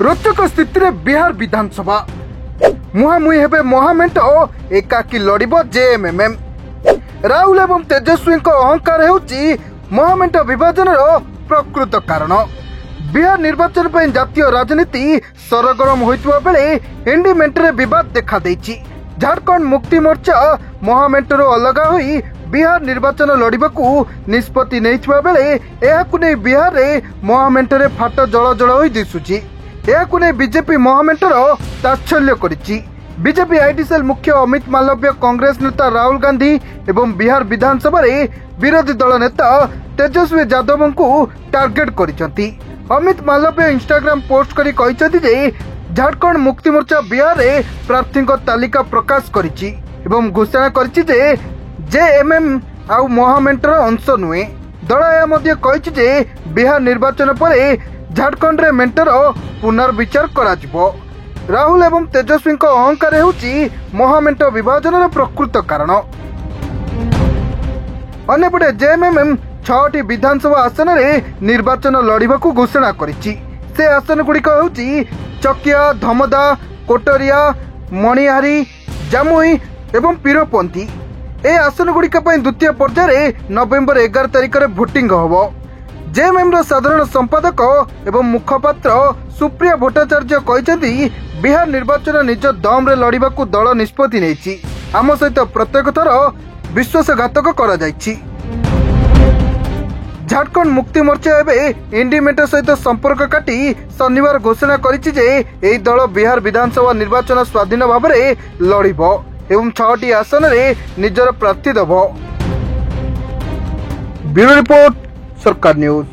रोचक स्थिति में बिहार विधानसभा मुहांमुही हेबे महामेंट एकाकी लड़िब जेएमएम। राहुल एवं तेजस्वी अहंकार हेउची महामेंट विभाजन प्रकृत कारण। बिहार निर्वाचन पर जातीय राजनीति सरगरम होइतबा बेले एनडी मेंटरे विवाद देखा देछि। झारखंड मुक्ति मोर्चा महामेंटर अलगा होई बिहार निर्वाचन लड़िबाकू निष्पत्ति नैथिबा बेले एहाकू नै बिहार रे महामेंटरे फाट जल जल होई दिसुछि। एहाकू नै बीजेपी महामेंटर ताच्छल्य करिछि। बीजेपी आईटी सेल मुख्य अमित मालव्य, कांग्रेस नेता राहुल गांधी एवं बिहार विधानसभा रे विरोधी दल नेता तेजस्वी यादव को टार्गेट करिसंती। अमित मालव्य इंस्टाग्राम पोस्ट करी कहिसंती जे झारखंड मुक्ति मोर्चा बिहार रे प्रार्थी तालिका प्रकाश करिछि एवं घोषणा करिछि जे जेएमएम आउ महामेंटर अंश नुहे। दल यह मध्य कहिछि जे बिहार निर्वाचन पर झारखंड रे मेंटर पुनर्विचार कराजिबो। राहुल एवं तेजस्वी अहंकार हेउची महामेंट विभाजन प्रकृत कारण। अन्यपटे जेएमएम 6टी विधानसभा आसन में निर्वाचन लड़िबाकू घोषणा करिछि। से आसन गुड़िक हेउची चकिया, धमदा, कोटरिया, मणिहारी, जामुई एवं पीरपंथी। ए आसन गुड़िक द्वितीय पर्याय नवेम्बर 11 तारिख में भोटिंग होबो। जेएमएम साधारण संपादक एवं मुखपात्र सुप्रिया भट्टाचार्य कहते बिहार निर्वाचन निज दम रे लड़िबाकू दल निष्पत्ति नेछि। आम सहित प्रत्येक थर विश्वासघातक करा जायछि। झारखंड मुक्ति मोर्चा एवं एनडी मेंटर सहित संपर्क काटी शनिवार घोषणा करिछि जे एही दल बिहार विधानसभा निर्वाचन स्वाधीन भाव में लड़िबो एवं 6टी आसन रे निजर प्रार्थी दबो। ब्यूरो रिपोर्ट, सरकार न्यूज।